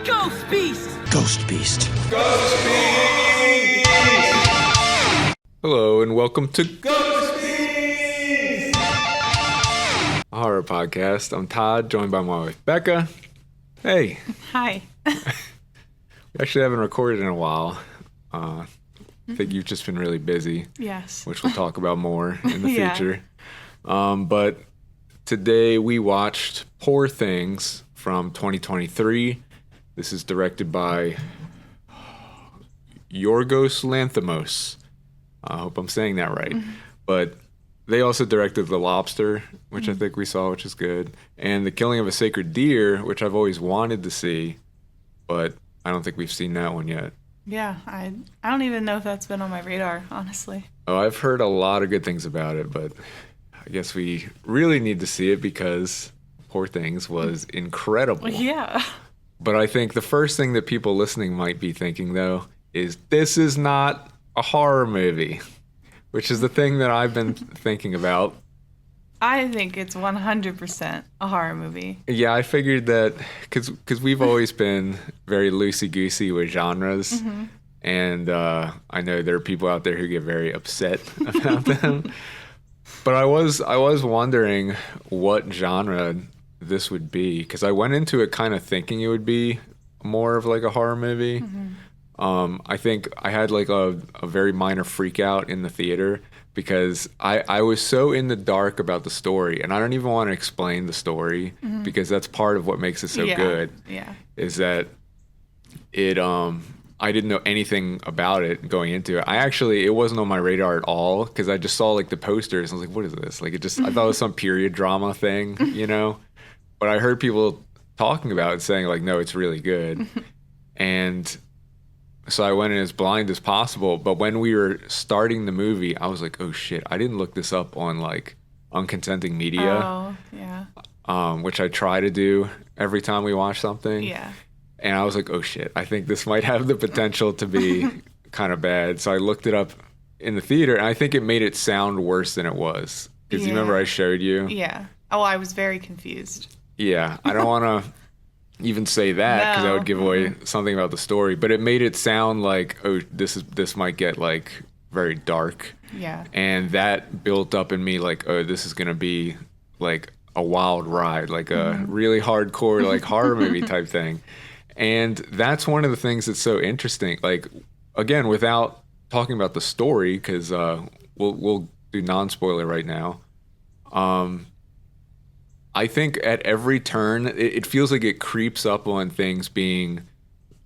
Ghost Beast! Ghost Beast. Ghost Beast! Hello and welcome to Ghost Beast! a horror podcast. I'm Todd, joined by my wife Becca. Hey. Hi. We actually haven't recorded in a while. I think you've just been really busy. Yes. Which we'll talk about more in the Yeah. future. But today we watched Poor Things from 2023. This is directed by Yorgos Lanthimos. I hope I'm saying that right. But they also directed The Lobster, which I think we saw, which is good. And The Killing of a Sacred Deer, which I've always wanted to see, but I don't think we've seen that one yet. Yeah, I don't even know if that's been on my radar, honestly. Oh, I've heard a lot of good things about it, but I guess we really need to see it because Poor Things was incredible. Yeah. But I think the first thing that people listening might be thinking, though, is this is not a horror movie, which is the thing that I've been thinking about. I think it's 100% a horror movie. Yeah, I figured that because we've always been very loosey-goosey with genres, and I know there are people out there who get very upset about them. But I was wondering what genre this would be, because I went into it kind of thinking it would be more of like a horror movie. I think I had like a very minor freak out in the theater because I was so in the dark about the story, and I don't even want to explain the story because that's part of what makes it so good. Yeah. Is that it I didn't know anything about it going into it. It wasn't on my radar at all because I just saw like the posters and I was like, what is this? Like I thought it was some period drama thing, you know? But I heard people talking about it saying like, no, it's really good. And so I went in as blind as possible. But when we were starting the movie, I was like, oh shit, I didn't look this up on like Unconsenting Media. Oh, yeah. Which I try to do every time we watch something. Yeah. And I was like, oh shit, I think this might have the potential to be kind of bad. So I looked it up in the theater, and I think it made it sound worse than it was. Because you remember I showed you? Yeah. Oh, I was very confused. Yeah. I don't want to even say that because I would give away something about the story. But it made it sound like, oh, this might get like very dark. Yeah. And that built up in me like, oh, this is going to be like a wild ride, like a really hardcore like horror movie type thing. And that's one of the things that's so interesting. Like, again, without talking about the story, because we'll do non-spoiler right now. I think at every turn, it feels like it creeps up on things being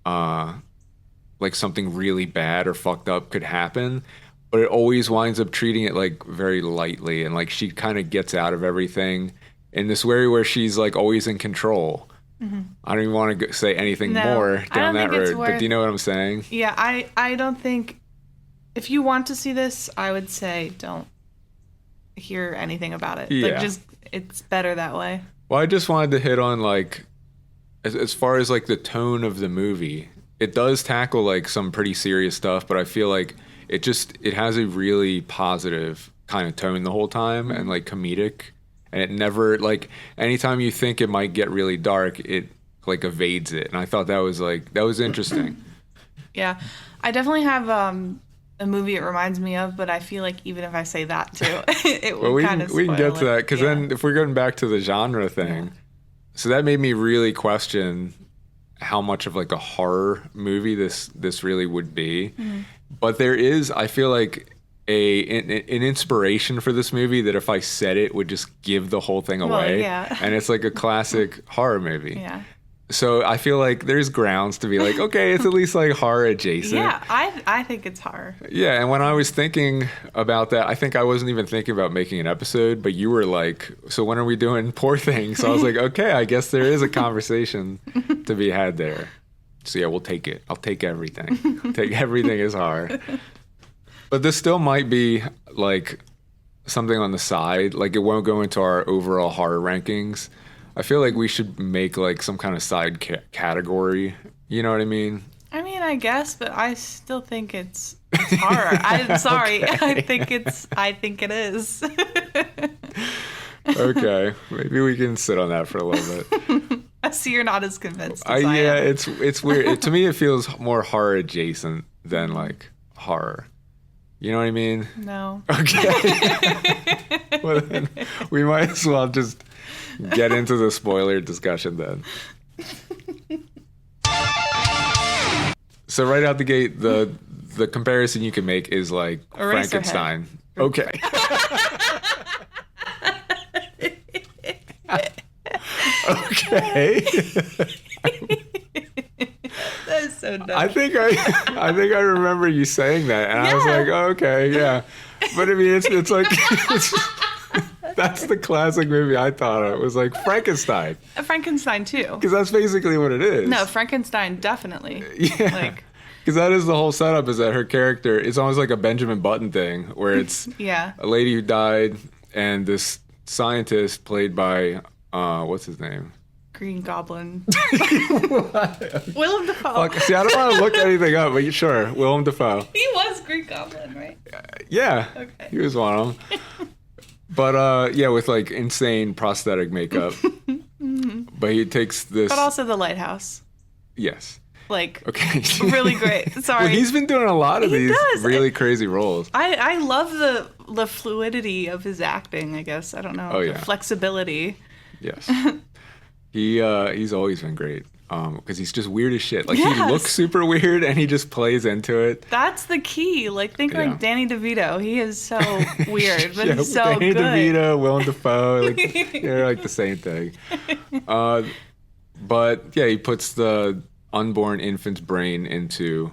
like something really bad or fucked up could happen. But it always winds up treating it like very lightly. And like she kind of gets out of everything in this way where she's like always in control. I don't even want to say anything more down that road, but do you know what I'm saying? Yeah, I don't think... If you want to see this, I would say don't hear anything about it. Yeah. Like, just, it's better that way. Well, I just wanted to hit on, like, as far as, like, the tone of the movie, it does tackle, like, some pretty serious stuff, but I feel like it has a really positive kind of tone the whole time and, like, comedic. And it never, like, anytime you think it might get really dark, it, like, evades it. And I thought that was interesting. Yeah. I definitely have a movie it reminds me of, but I feel like even if I say that, too, it will kind of spoil it. We can get to that, because then if we're going back to the genre thing, so that made me really question how much of, like, a horror movie this really would be. But there is, I feel like... an inspiration for this movie that if I said it would just give the whole thing away. Well, yeah. And it's like a classic horror movie. Yeah. So I feel like there's grounds to be like, okay, it's at least like horror adjacent. Yeah, I think it's horror. Yeah, and when I was thinking about that, I think I wasn't even thinking about making an episode, but you were like, so when are we doing Poor Things? So I was like, okay, I guess there is a conversation to be had there. So yeah, we'll take it. I'll take everything. Take everything as horror. But this still might be like something on the side. Like it won't go into our overall horror rankings. I feel like we should make like some kind of side category. You know what I mean? I mean, I guess, but I still think it's horror. I'm sorry. Okay. I think it is. Okay. Maybe we can sit on that for a little bit. I see you're not as convinced as I Yeah, am. it's weird. To me, it feels more horror adjacent than like horror. You know what I mean? No. Okay. Well, then we might as well just get into the spoiler discussion then. So right out the gate, the comparison you can make is like Eraserhead. Frankenstein. Okay. Okay. That's so dumb. I think I remember you saying that, and I was Yeah. like, oh, okay, yeah. But I mean, it's like that's the classic movie I thought of. It was like Frankenstein, Frankenstein too. because that's basically what it is. No, Frankenstein definitely. Yeah. Like, Because that is the whole setup, is that her character, it's almost like a Benjamin Button thing, where it's yeah. a lady who died and this scientist played by, what's his name? Green Goblin. Willem Dafoe. Fuck, see, I don't want to look anything up, but sure, Willem Dafoe. He was Green Goblin, right? Yeah, Okay. he was one of them. But yeah, with like insane prosthetic makeup. But he takes this. But also The Lighthouse. Yes. Like, Okay. really great. Sorry. Well, he's been doing a lot of He these does. really crazy roles. I love the fluidity of his acting, I guess. I don't know. Oh, the yeah. flexibility. Yes. He's always been great. Because he's just weird as shit. Like, he Yes. looks super weird and he just plays into it. That's the key. Like, think Yeah. like Danny DeVito. He is so weird, but Yeah, he's so Danny good. DeVito, Willem Dafoe, like, they're like the same thing. But yeah, he puts the unborn infant's brain into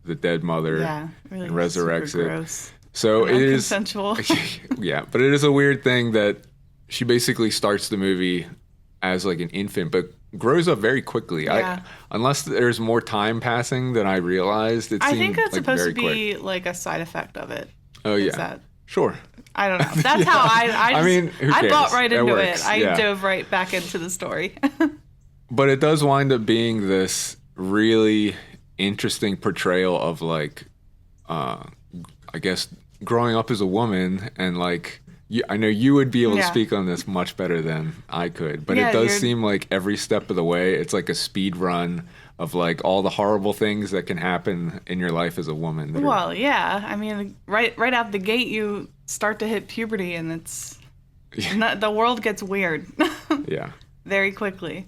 the dead mother Yeah, really and resurrects super it. gross. So it is Consensual. yeah, but it is a weird thing that she basically starts the movie as like an infant, but grows up very quickly. Yeah. Unless there's more time passing than I realized. I think seemed, that's like, supposed to very be quick. like a side effect of it. Oh Is yeah, that- sure. I don't know. That's how I I mean, who I bought cares? right It into works, it. I yeah. dove right back into the story. But it does wind up being this really interesting portrayal of like, I guess growing up as a woman and like. I know you would be able to Yeah. speak on this much better than I could, but Yeah, it does you're- seem like every step of the way, it's like a speed run of like all the horrible things that can happen in your life as a woman. that are- Well, yeah. I mean, right out the gate, you start to hit puberty, and it's the world gets weird yeah. very quickly.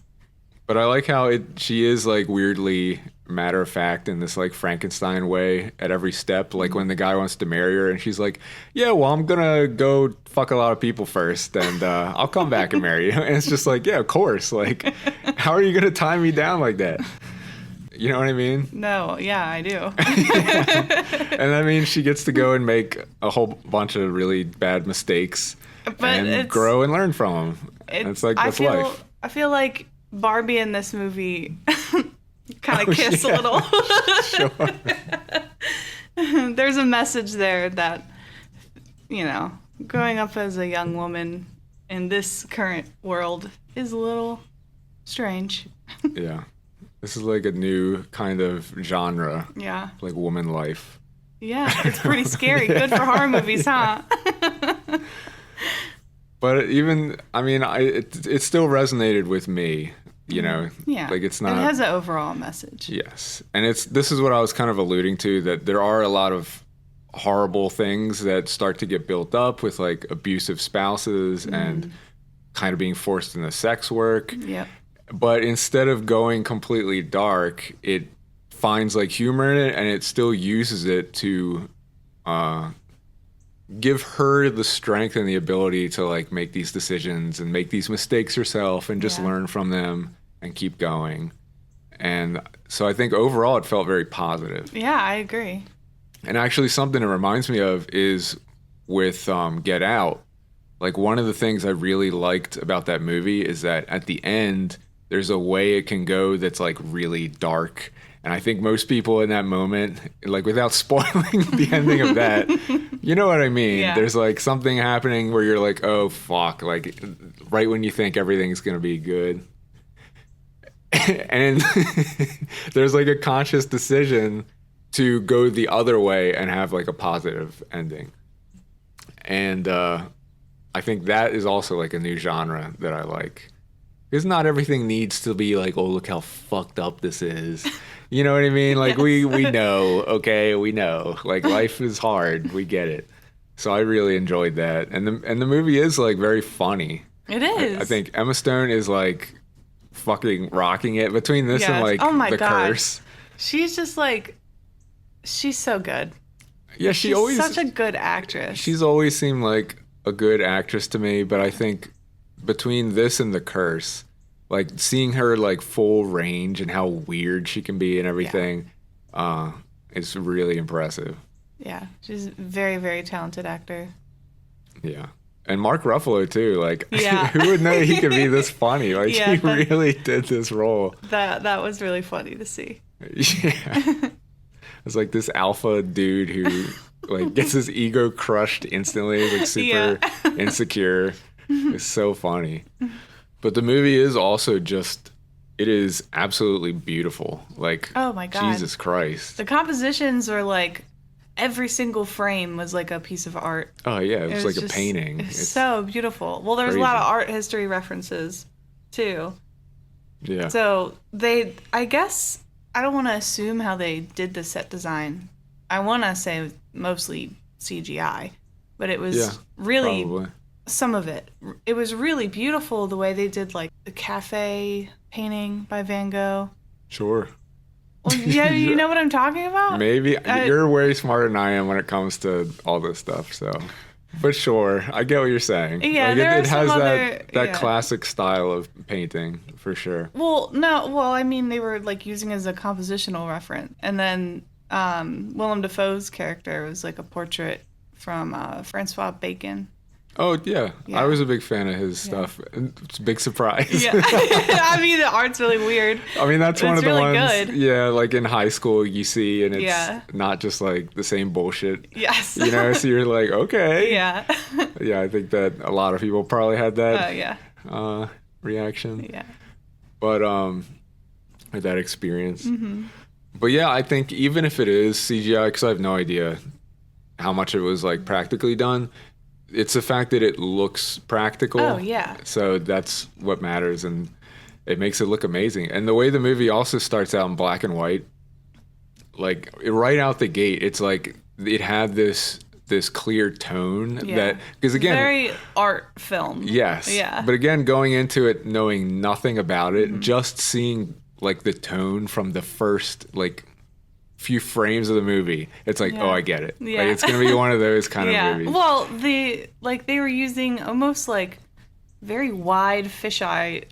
But I like how she is like weirdly matter of fact in this like Frankenstein way at every step. Like when the guy wants to marry her and she's like, yeah, well, I'm gonna go fuck a lot of people first and I'll come back and marry you. And it's just like, yeah, of course. Like, how are you gonna tie me down like that? You know what I mean? No, yeah, I do. And I mean, she gets to go and make a whole bunch of really bad mistakes But and it's- grow and learn from them. And it's like, that's life. I feel like Barbie in this movie kind of kiss yeah. a little. Sure. There's a message there that, you know, growing up as a young woman in this current world is a little strange. Yeah. This is like a new kind of genre, Yeah. like woman life. Yeah, it's pretty scary. Good for horror movies, huh? But even, I mean, it still resonated with me, you know? Yeah. Like it's not. It has an overall message. Yes. And this is what I was kind of alluding to, that there are a lot of horrible things that start to get built up with like abusive spouses and kind of being forced into sex work. Yep. But instead of going completely dark, it finds like humor in it and it still uses it to give her the strength and the ability to like make these decisions and make these mistakes herself and just Yeah. learn from them and keep going. And so I think overall it felt very positive. Yeah, I agree. And actually something it reminds me of is with Get Out. Like one of the things I really liked about that movie is that at the end, there's a way it can go that's like really dark. And I think most people in that moment, like without spoiling the ending of that, you know what I mean? Yeah. There's like something happening where you're like, oh, fuck. Like right when you think everything's going to be good. And there's like a conscious decision to go the other way and have like a positive ending. And I think that is also like a new genre that I like. Because not everything needs to be like, oh, look how fucked up this is. You know what I mean? Like, we know, okay? We know. Like, life is hard. We get it. So I really enjoyed that. And the movie is, like, very funny. It is. I think Emma Stone is, like, fucking rocking it between this and, like, oh my The God. Curse. She's just, like, she's so good. Yeah, She's such a good actress. She's always seemed like a good actress to me, but I think between this and The Curse, like seeing her like full range and how weird she can be and everything, is really impressive. Yeah, she's a very, very talented actor. Yeah. And Mark Ruffalo too, like Yeah. who would know he could be this funny? Like Yeah, he really did this role. That was really funny to see. Yeah. It's like this alpha dude who like gets his ego crushed instantly, like super insecure. It's so funny. But the movie is also just, it is absolutely beautiful. Like, Oh my God. Jesus Christ. The compositions were like, every single frame was like a piece of art. Oh yeah, it was like just- a painting. It's so beautiful. Well, there's a lot of crazy. art history references too. Yeah. So I guess, I don't want to assume how they did the set design. I want to say mostly CGI, but it was Yeah, really probably. some of it. It was really beautiful the way they did like the cafe painting by Van Gogh. Sure. Well, yeah, you know what I'm talking about? Maybe. You're way smarter than I am when it comes to all this stuff, so. But sure, I get what you're saying. Yeah, like, there are it has some that other- yeah. classic style of painting, for sure. Well, no, I mean, they were like using it as a compositional reference. And then Willem Dafoe's character was like a portrait from Francois Bacon. Oh, yeah. Yeah. I was a big fan of his stuff. It's a big surprise. Yeah. I mean, the art's really weird. I mean, that's But one it's of the really ones, good. yeah, like in high school you see, and it's Yeah. not just like the same bullshit. Yes. You know, so you're like, okay. Yeah. Yeah, I think that a lot of people probably had that Yeah. reaction. Yeah. But that experience. Mm-hmm. But yeah, I think even if it is CGI, because I have no idea how much it was like practically done, it's the fact that it looks practical. Oh, yeah. So that's what matters, and it makes it look amazing. And the way the movie also starts out in black and white, like right out the gate, it's like it had this clear tone Yeah. that, because again, Very art film. yes, Yeah. but again, going into it knowing nothing about it, just seeing like the tone from the first like few frames of the movie, it's like, Yeah. oh, I get it. Yeah. Like, it's gonna be one of those kind Yeah. of movies. Well, they were using almost like very wide fisheye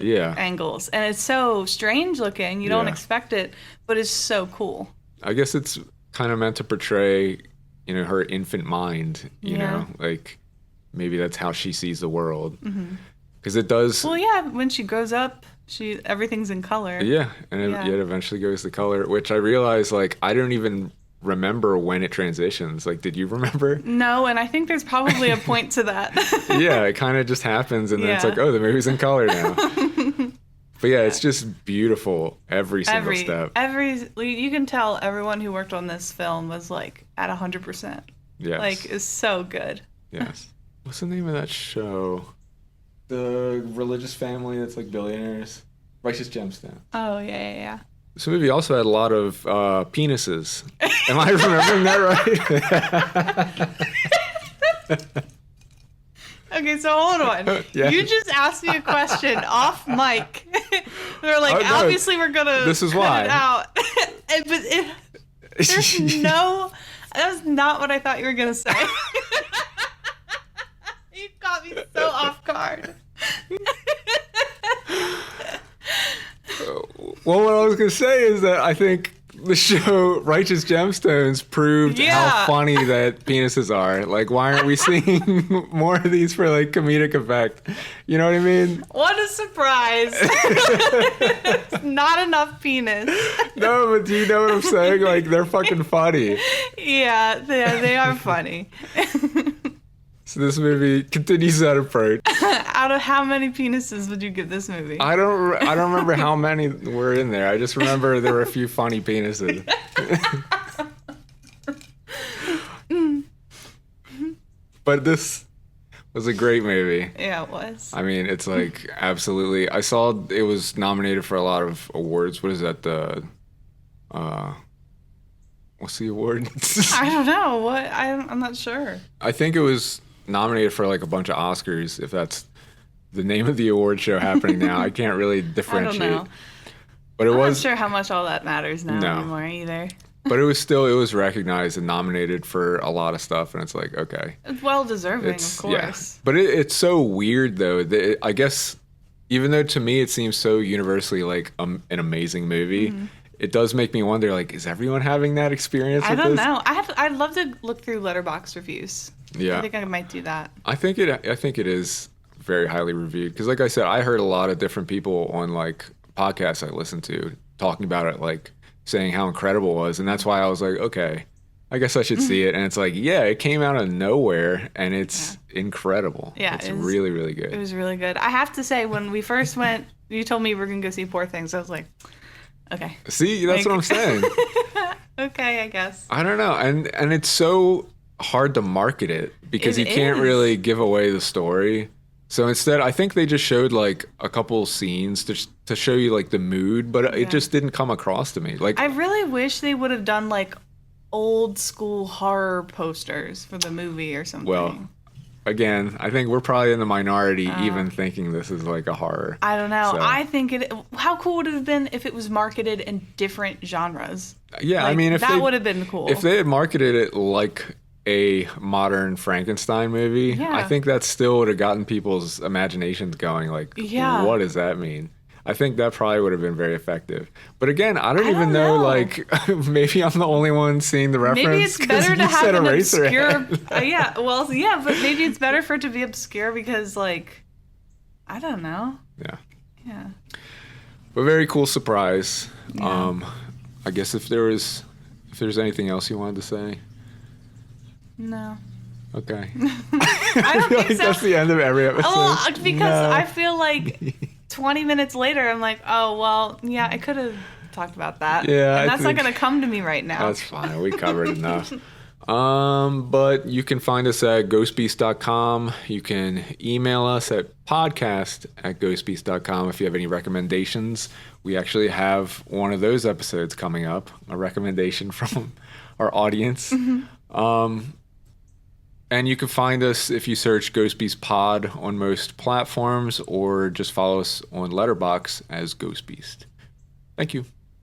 Yeah. angles, and it's so strange looking. You don't Yeah. expect it, but it's so cool. I guess it's kind of meant to portray, you know, her infant mind, you Yeah. know, like maybe that's how she sees the world. Because it does, Well, yeah, when she grows up, everything's in color. yeah, and Yeah. it eventually goes to color, which I realized, like, I don't even remember when it transitions. Like, did you remember? No, and I think there's probably a point to that. Yeah, it kind of just happens, and then it's Yeah. like, oh, the movie's in color now. But yeah, it's just beautiful every single step. You can tell everyone who worked on this film was like at 100%. Yes. Like, it's so good. Yes. What's the name of that show? The religious family that's like billionaires. Righteous Gemstone. Oh, yeah. This movie also had a lot of penises. Am I remembering that right? Okay, so hold on. Yeah. You just asked me a question off mic. We're like, Oh, no. obviously we're gonna This is cut why. it out. There's no. That was not what I thought you were gonna say. You caught me so off guard. Well, what I was going to say is that I think the show Righteous Gemstones proved Yeah. how funny that penises are. Like, why aren't we seeing more of these for like comedic effect? You know what I mean? What a surprise! Not enough penis. No, but do you know what I'm saying? Like, they're fucking funny. Yeah, they are funny. So this movie continues that approach. Out of how many penises would you give this movie? I don't remember how many were in there. I just remember there were a few funny penises. But was a great movie. Yeah, it was. I mean, it's like absolutely. I saw it was nominated for a lot of awards. What is that? What's the award? I don't know. What? I'm not sure. I think it was nominated for like a bunch of Oscars. If that's the name of the award show happening now, I can't really differentiate. I don't know. But I'm not sure how much all that matters now No. anymore either. But it was recognized and nominated for a lot of stuff, and it's like, okay. It's well deserving, of Yeah. course. But it's so weird though that I guess even though to me it seems so universally like an amazing movie, it does make me wonder like, is everyone having that experience I with don't this? know. I'd love to look through Letterboxd reviews. Yeah. I think I might do that. I think it is very highly reviewed because like I said, I heard a lot of different people on like podcasts I listened to talking about it, like saying how incredible it was, and that's why I was like, okay, I guess I should see it. And it's like, yeah, it came out of nowhere and it's incredible. Yeah, it's it was- really, really good. It was really good. I have to say, when we first went, you told me we were going to go see Poor Things. I was like, okay. See, that's what I'm saying. Okay, I guess. I don't know, and it's so hard to market it because It you can't is. really give away the story. So instead, I think they just showed like a couple scenes to show you like the mood, but it just didn't come across to me. Like I really wish they would have done like old school horror posters for the movie or something. well, again, I think we're probably in the minority even thinking this is like a horror. I don't know. So- I think how cool would it have been if it was marketed in different genres? Yeah, I Like, mean, if that they would have been cool. if they had marketed it like a modern Frankenstein movie, Yeah. I think that still would have gotten people's imaginations going. Like, Yeah. what does that mean? I think that probably would have been very effective. But again, I don't I even don't know. know. Like, maybe I'm the only one seeing the reference. Maybe it's 'cause better you to have said an Eraserhead. obscure. Yeah, but maybe it's better for it to be obscure because, like, I don't know. Yeah, Yeah. but very cool surprise. Yeah. I guess if there's anything else you wanted to say, No. okay. I don't feel like think so. that's the end of every episode. Well, because No. I feel like 20 minutes later, I'm like, oh, well, yeah, I could have talked about that. Yeah, And I that's not think- going to come to me right now. That's fine. We covered enough. But you can find us at ghostbeast.com. You can email us at podcast@ghostbeast.com if you have any recommendations. We actually have one of those episodes coming up, a recommendation from our audience. And you can find us if you search Ghost Beast Pod on most platforms or just follow us on Letterboxd as Ghost Beast. Thank you.